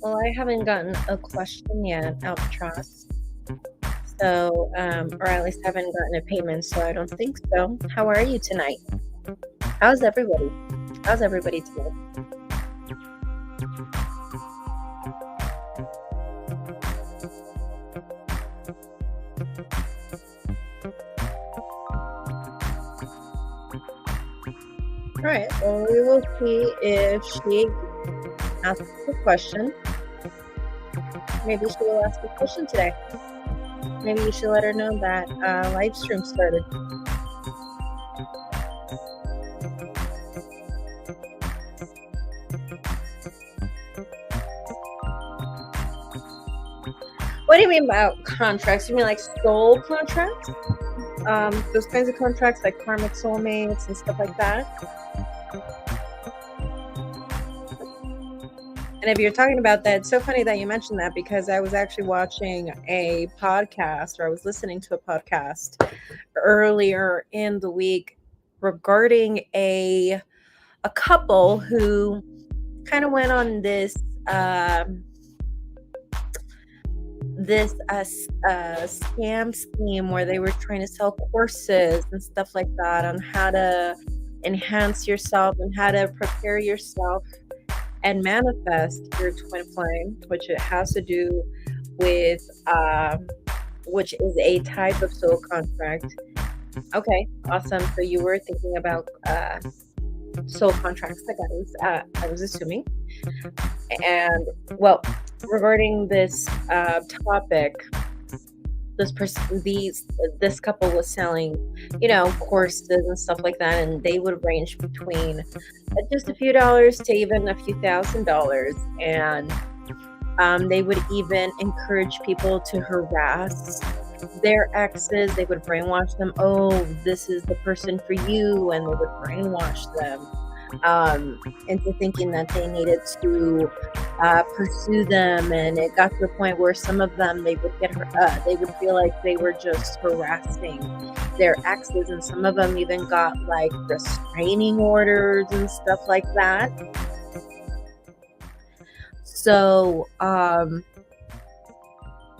Well, I haven't gotten a question yet, Albatross. So, or at least haven't gotten a payment, so I don't think so. How are you tonight? How's everybody? How's everybody tonight? All right, well, we will see if she asks a question. Maybe she will ask a question today. Maybe you should let her know that live stream started. What do you mean about contracts? You mean like soul contracts? Those kinds of contracts like karmic soulmates and stuff like that? And if you're talking about that, it's so funny that you mentioned that, because I was actually watching a podcast, or I was listening to a podcast earlier in the week regarding a couple who kind of went on this scam scheme where they were trying to sell courses and stuff like that on how to enhance yourself and how to prepare yourself and manifest your twin flame, which it has to do with which is a type of soul contract. Okay, awesome. So you were thinking about soul contracts, like I was assuming. And well, regarding this topic, this couple was selling, courses and stuff like that, and they would range between just a few dollars to even a few $1,000s, and they would even encourage people to harass their exes. They would brainwash them. Oh, this is the person for you, and they would brainwash them into thinking that they needed to pursue them. And it got to the point where some of them, they would they would feel like they were just harassing their exes, and some of them even got like restraining orders and stuff like that. So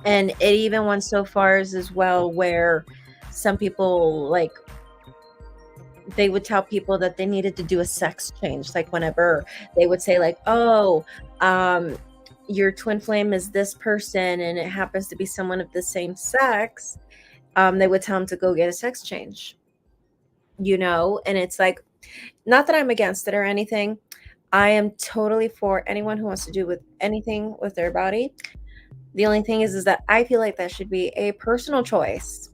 and it even went so far as well where some people, like, they would tell people that they needed to do a sex change. Like whenever they would say like, oh, your twin flame is this person and it happens to be someone of the same sex, they would tell them to go get a sex change, and it's like, not that I'm against it or anything. I am totally for anyone who wants to do with anything with their body. The only thing is that I feel like that should be a personal choice,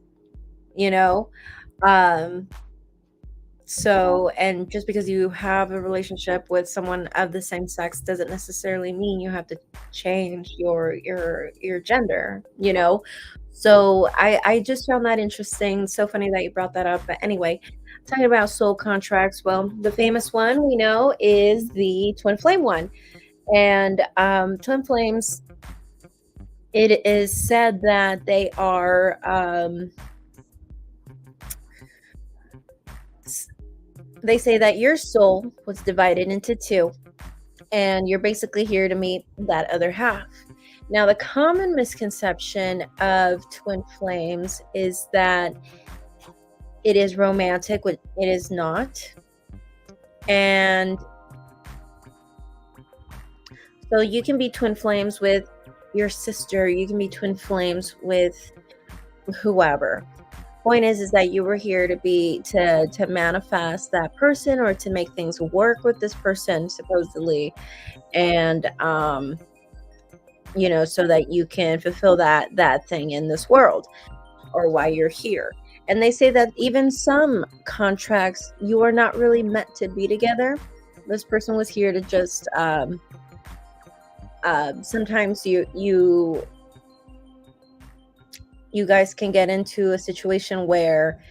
So, and just because you have a relationship with someone of the same sex doesn't necessarily mean you have to change your gender, So I just found that interesting. So funny that you brought that up. But anyway, Talking about soul contracts, well, the famous one we know is the twin flame one. And twin flames, it is said that they are, they say that your soul was divided into two, and you're basically here to meet that other half. Now, the common misconception of twin flames is that it is romantic, which it is not. And so you can be twin flames with your sister, you can be twin flames with whoever. Point is that you were here to manifest that person, or to make things work with this person, supposedly. And so that you can fulfill that thing in this world, or why you're here. And they say that even some contracts, you are not really meant to be together. This person was here to just sometimes you guys can get into a situation where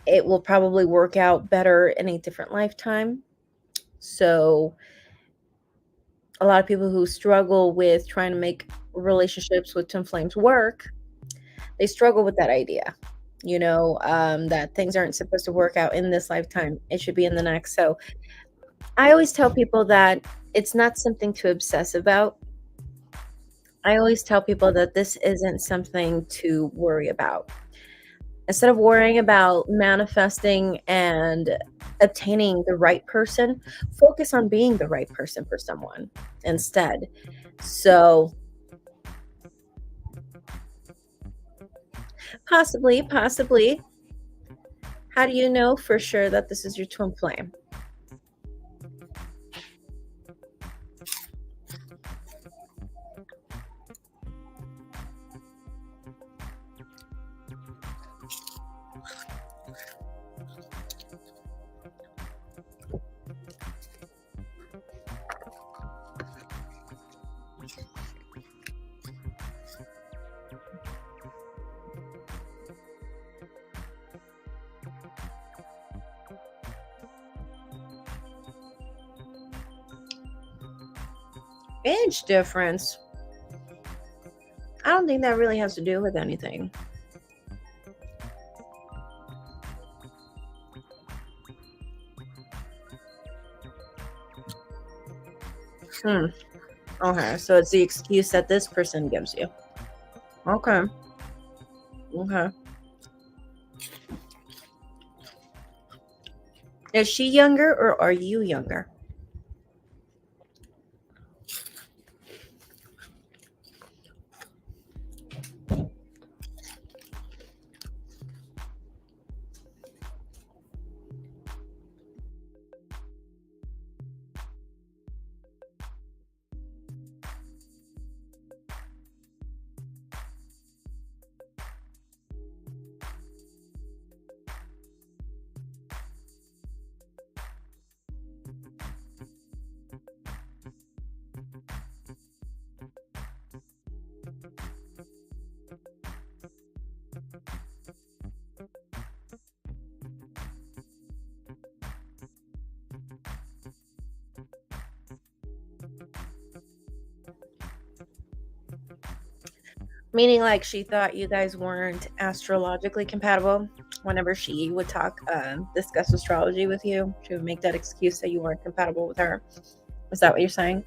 it will probably work out better in a different lifetime. So a lot of people who struggle with trying to make relationships with twin flames work, they struggle with that idea, that things aren't supposed to work out in this lifetime. It should be in the next. So I always tell people that it's not something to obsess about. I always tell people that this isn't something to worry about. Instead of worrying about manifesting and obtaining the right person, focus on being the right person for someone instead. So possibly. How do you know for sure that this is your twin flame? Age difference. I don't think that really has to do with anything. Okay, so it's the excuse that this person gives you. Okay. Is she younger, or are you younger? Meaning, like, she thought you guys weren't astrologically compatible. Whenever she would discuss astrology with you, she would make that excuse that you weren't compatible with her. Is that what you're saying?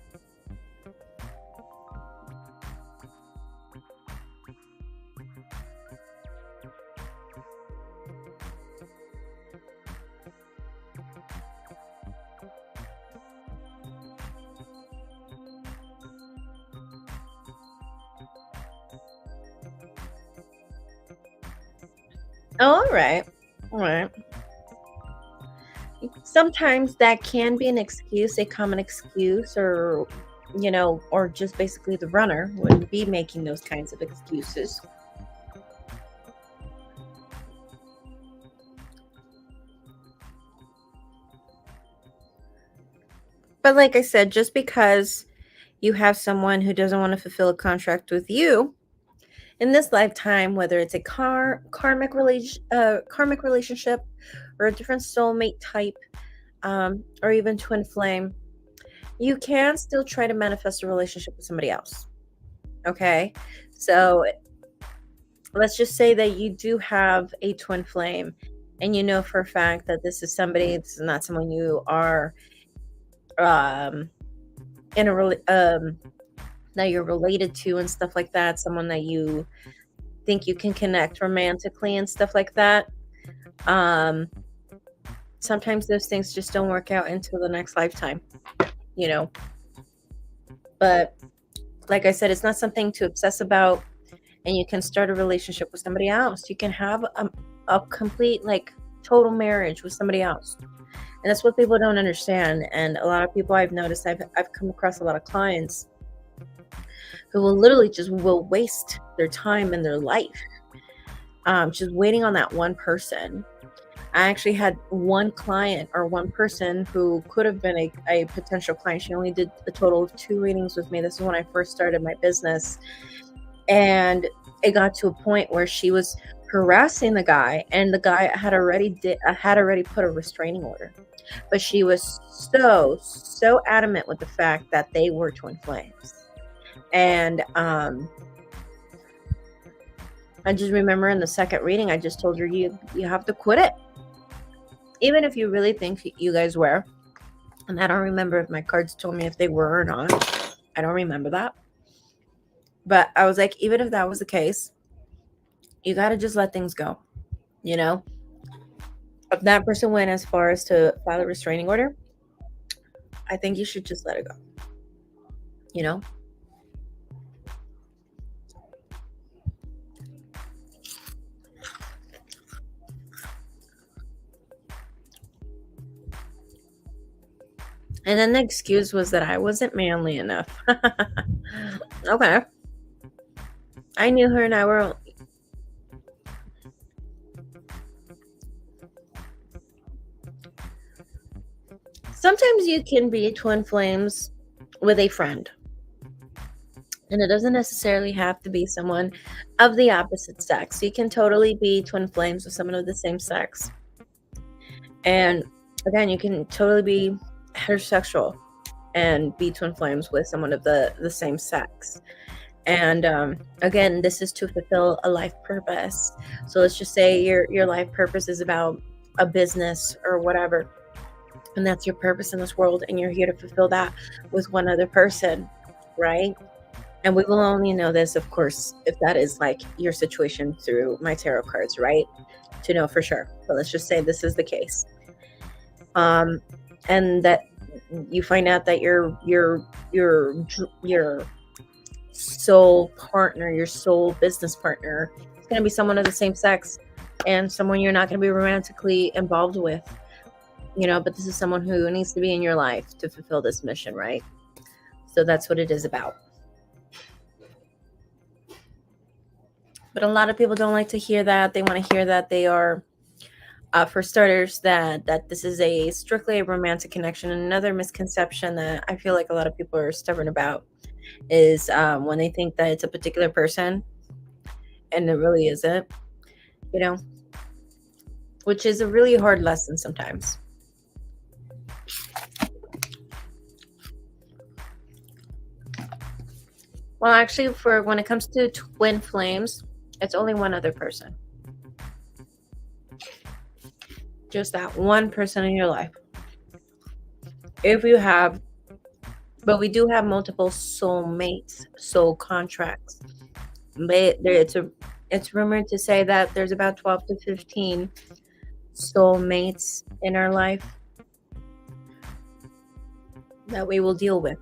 Oh, all right. Sometimes that can be an excuse, a common excuse, or or just basically the runner would be making those kinds of excuses. But like I said, just because you have someone who doesn't want to fulfill a contract with you in this lifetime, whether it's a karmic relationship, or a different soulmate type, or even twin flame, you can still try to manifest a relationship with somebody else. Okay, so let's just say that you do have a twin flame and you know for a fact that this is not someone you are in a that you're related to and stuff like that, someone that you think you can connect romantically and stuff like that. Sometimes those things just don't work out until the next lifetime, you know. But like I said, it's not something to obsess about, and you can start a relationship with somebody else. You can have a complete, like, total marriage with somebody else. And that's what people don't understand. And a lot of people I've noticed, I've come across a lot of clients who will literally just will waste their time and their life just waiting on that one person. I actually had one client or one person who could have been a potential client. She only did a total of 2 readings with me. This is when I first started my business. And it got to a point where she was harassing the guy, and the guy had already put a restraining order. But she was so adamant with the fact that they were twin flames. And I just remember in the second reading, I just told her, you have to quit it. Even if you really think you guys were. And I don't remember if my cards told me if they were or not. I don't remember that. But I was like, even if that was the case, you got to just let things go. You know, if that person went as far as to file a restraining order, I think you should just let it go. You know? And then the excuse was that I wasn't manly enough. Okay. I knew her and I were... Sometimes you can be twin flames with a friend. And it doesn't necessarily have to be someone of the opposite sex. You can totally be twin flames with someone of the same sex. And again, you can totally be heterosexual and be twin flames with someone of the same sex. And again, this is to fulfill a life purpose. So let's just say your life purpose is about a business or whatever, and that's your purpose in this world, and you're here to fulfill that with one other person, right? And we will only know this, of course, if that is like your situation through my tarot cards, right? To know for sure. But let's just say this is the case. And that you find out that your soul partner, your soul business partner, is going to be someone of the same sex, and someone you're not going to be romantically involved with, you know, but this is someone who needs to be in your life to fulfill this mission, right? So that's what it is about. But a lot of people don't like to hear that. They want to hear that they are, for starters, that this is a strictly a romantic connection. And another misconception that I feel like a lot of people are stubborn about is when they think that it's a particular person and it really isn't, you know, which is a really hard lesson sometimes. Well, actually, for when it comes to twin flames, it's only one other person. Just that one person in your life. If you have, but we do have multiple soulmates, soul contracts. It's rumored to say that there's about 12 to 15 soulmates in our life that we will deal with.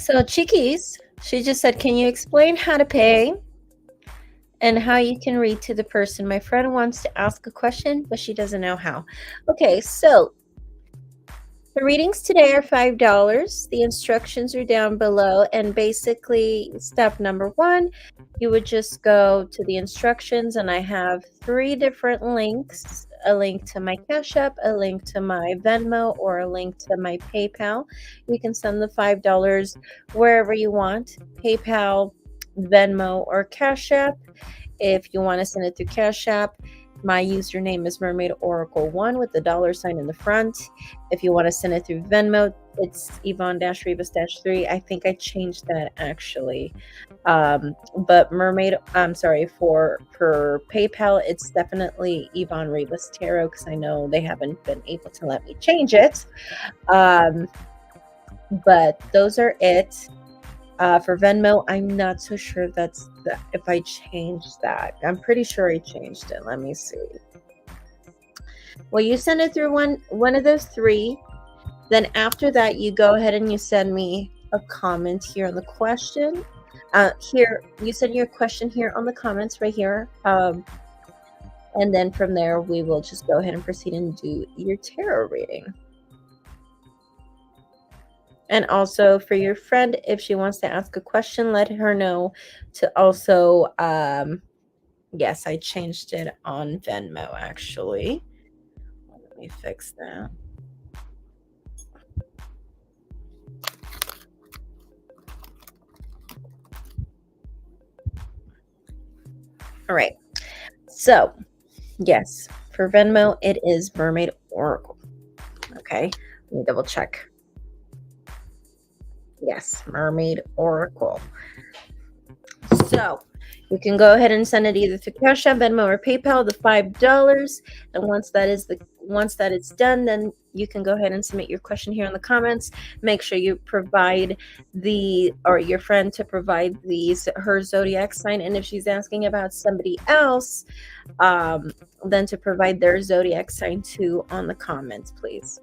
So Chiquis, she just said, can you explain how to pay and how you can read to the person? My friend wants to ask a question, but she doesn't know how. Okay, so the readings today are $5. The instructions are down below. And basically, step number one, you would just go to the instructions, and I have 3 different links: a link to my Cash App, a link to my Venmo, or a link to my PayPal. You can send the $5 wherever you want: PayPal, Venmo, or Cash App. If you want to send it through Cash App, my username is Mermaid Oracle 1 with the $sign in the front. If you want to send it through Venmo, it's Yvonne-Rebus-3. I think I changed that actually. But for PayPal, it's definitely Yvonne Rebus Tarot, because I know they haven't been able to let me change it. But those are it. For Venmo, I'm not so sure if I changed that. I'm pretty sure I changed it. Let me see. Well, you send it through one of those 3. Then after that, you go ahead and you send me a comment here on the question. Here, you send your question here on the comments right here. And then from there, we will just go ahead and proceed and do your tarot reading. And also for your friend, if she wants to ask a question, let her know to also, yes, I changed it on Venmo actually. Let me fix that. All right. So, yes, for Venmo, it is Mermaid Oracle. Okay. Let me double check. Yes, Mermaid Oracle. So you can go ahead and send it either through Cash App, Venmo, or PayPal, the $5. And once that is done, then you can go ahead and submit your question here in the comments. Make sure you provide your friend to provide her zodiac sign. And if she's asking about somebody else, then to provide their zodiac sign too on the comments, please.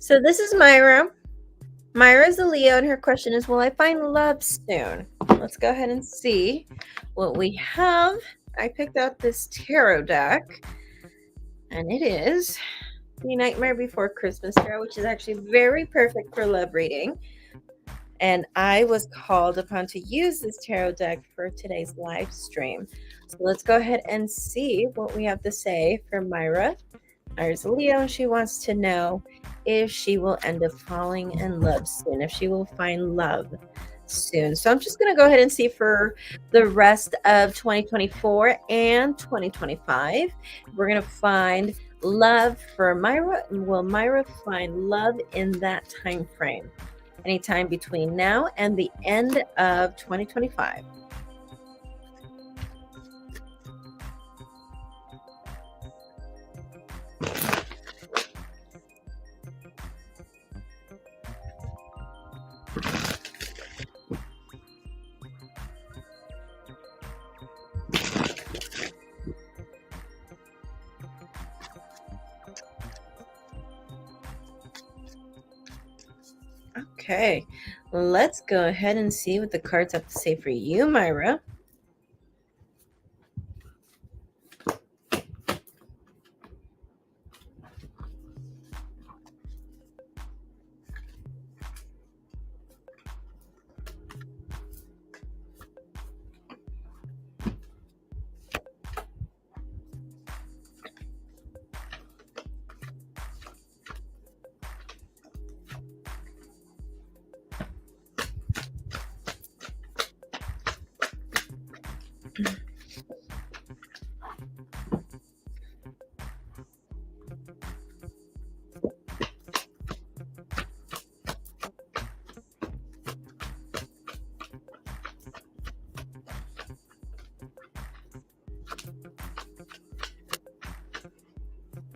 So this is Myra. Myra's a Leo, and her question is, will I find love soon? Let's go ahead and see what we have. I picked out this tarot deck, and it is the Nightmare Before Christmas tarot, which is actually very perfect for love reading. And I was called upon to use this tarot deck for today's live stream. So let's go ahead and see what we have to say for Myra. Myra's a Leo, and she wants to know if she will end up falling in love soon, if she will find love soon. So I'm just going to go ahead and see for the rest of 2024 and 2025. We're going to find love for Myra. Will Myra find love in that time frame? Anytime between now and the end of 2025. Okay, let's go ahead and see what the cards have to say for you, Myra.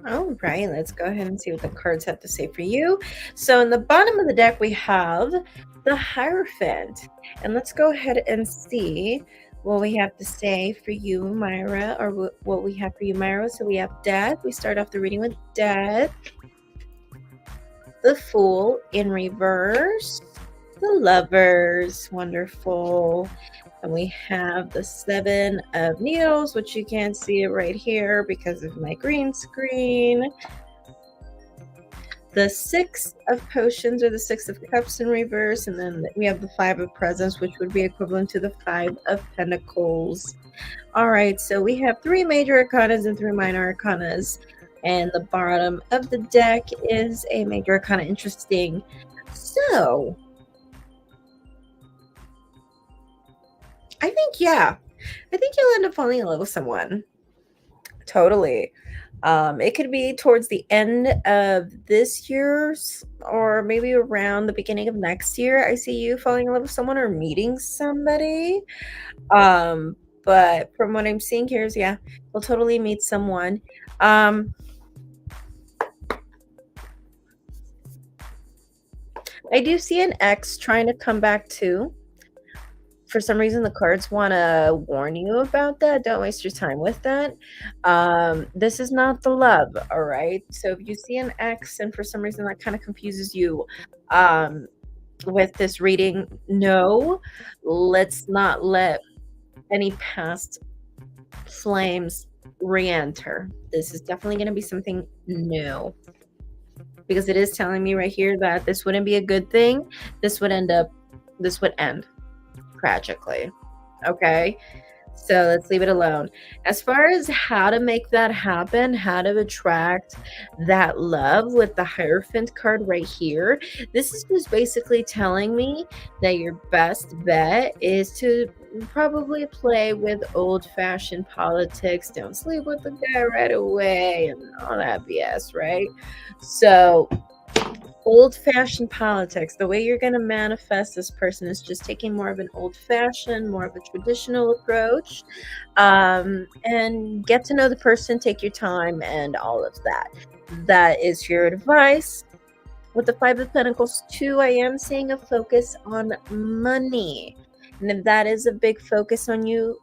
All right, let's go ahead and see what the cards have to say for you. So in the bottom of the deck, we have the Hierophant. And let's go ahead and see what we have to say for you, Myra, or what we have for you, Myra. So we have Death. We start off the reading with Death. The Fool in reverse. The Lovers. Wonderful. And we have the Seven of Needles, which you can't see it right here because of my green screen. The Six of Potions, or the Six of Cups in reverse. And then we have the Five of Presents, which would be equivalent to the Five of Pentacles. All right, so we have 3 major arcanas and 3 minor arcanas. And the bottom of the deck is a major arcana. Interesting. So I think you'll end up falling in love with someone. Totally. It could be towards the end of this year, or maybe around the beginning of next year. I see you falling in love with someone or meeting somebody. But from what I'm seeing here is, yeah, you'll totally meet someone. I do see an ex trying to come back too. For some reason, the cards want to warn you about that. Don't waste your time with that. This is not the love, all right? So if you see an ex and for some reason that kind of confuses you with this reading, no, let's not let any past flames re-enter. This is definitely going to be something new. Because it is telling me right here that this wouldn't be a good thing. This would end tragically. Okay, so let's leave it alone. As far as how to make that happen, how to attract that love with the Hierophant card right here, this is just basically telling me that your best bet is to probably play with old-fashioned politics. Don't sleep with the guy right away and all that BS, right? So old-fashioned politics, the way you're going to manifest this person is just taking more of an old-fashioned, more of a traditional approach, and get to know the person, take your time, and all of that. That is your advice. With the Five of Pentacles too, I am seeing a focus on money. And if that is a big focus on you,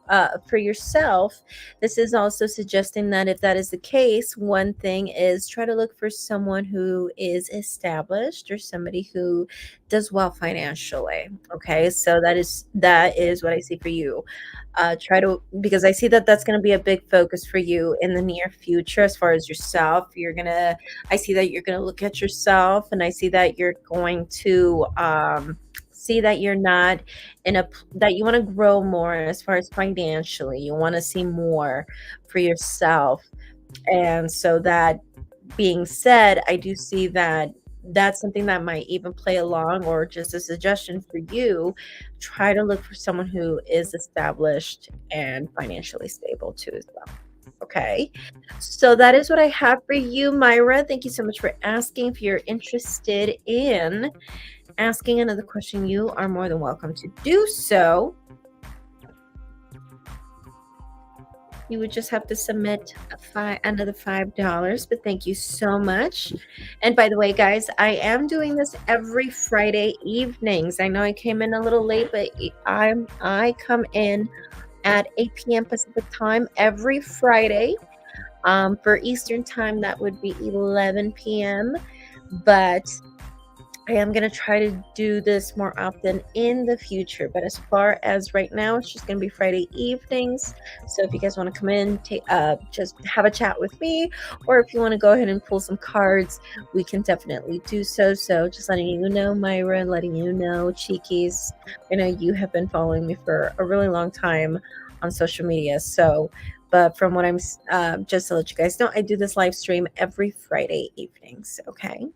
for yourself, this is also suggesting that if that is the case, one thing is try to look for someone who is established or somebody who does well financially. Okay, so that is what I see for you. Try to, because I see that that's going to be a big focus for you in the near future as far as yourself. I see that you're going to look at yourself, and I see that you're going to see that you're not that you want to grow more as far as financially. You want to see more for yourself. And so that being said, I do see that that's something that might even play along, or just a suggestion for you. Try to look for someone who is established and financially stable too, as well. Okay. So that is what I have for you, Myra. Thank you so much for asking. If you're interested in asking another question, you are more than welcome to do so. You would just have to submit another $5, but thank you so much. And by the way, guys, I am doing this every Friday evenings. I know I came in a little late, but I come in at 8 p.m. Pacific time every Friday. For Eastern time, that would be 11 p.m. But I am going to try to do this more often in the future. But as far as right now, it's just going to be Friday evenings. So if you guys want to come in, just have a chat with me, or if you want to go ahead and pull some cards, we can definitely do so. So just letting you know, Myra, letting you know, Cheekies, I know you have been following me for a really long time on social media. So, but from what I'm, just to let you guys know, I do this live stream every Friday evenings. Okay.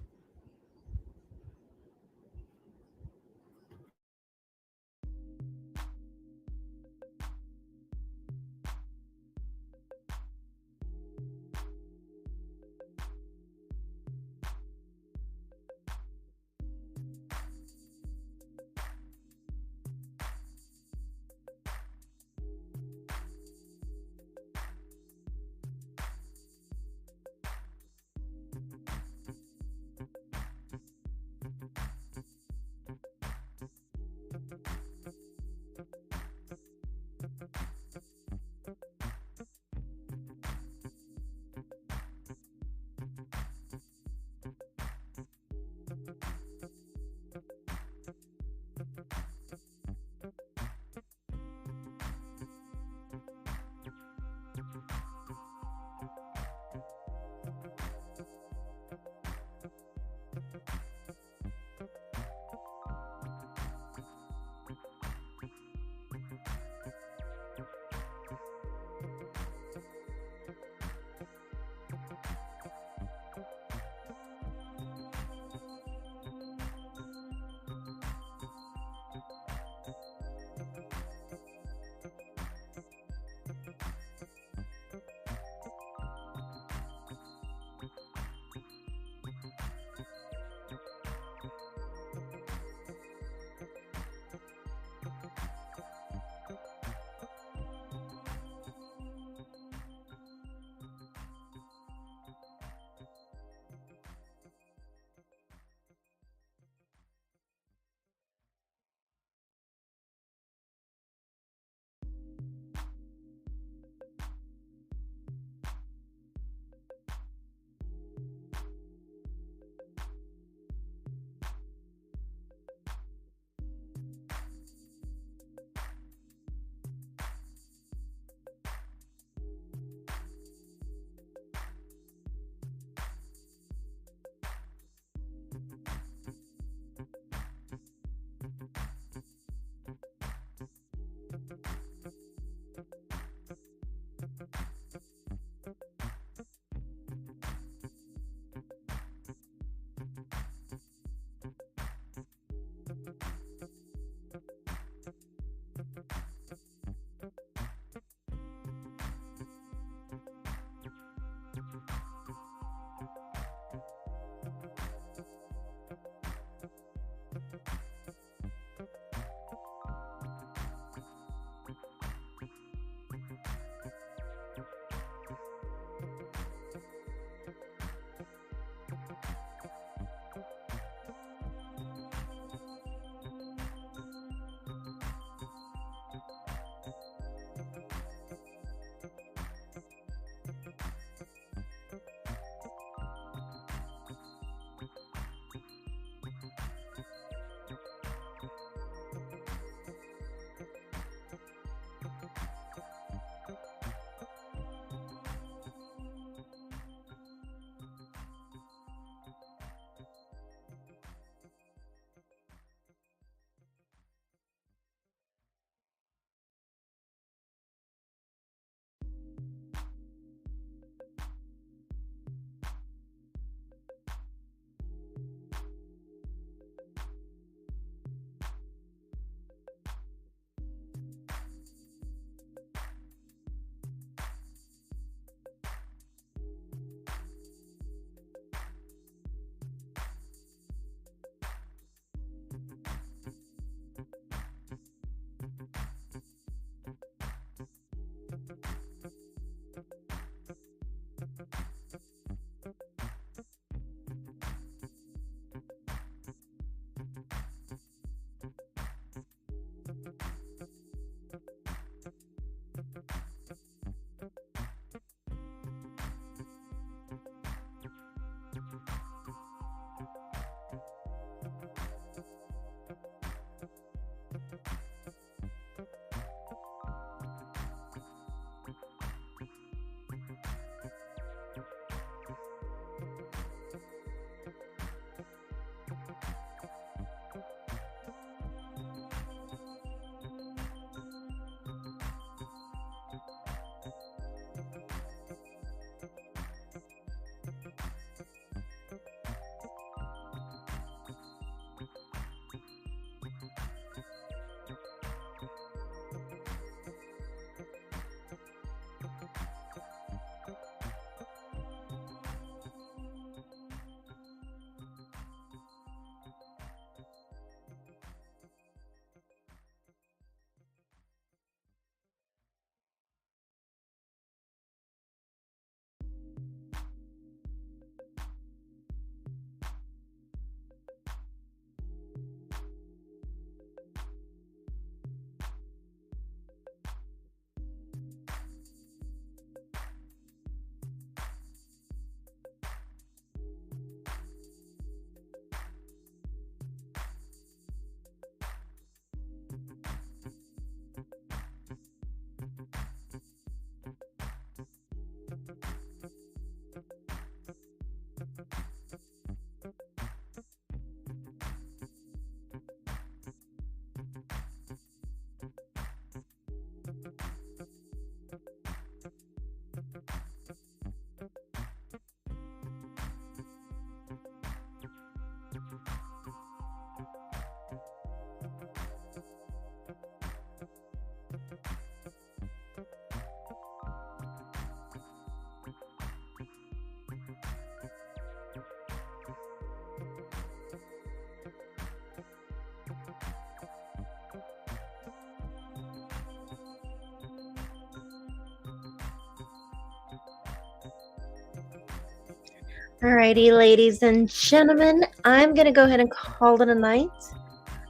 Alrighty, ladies and gentlemen, I'm going to go ahead and call it a night.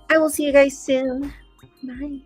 I will see you guys soon. Bye.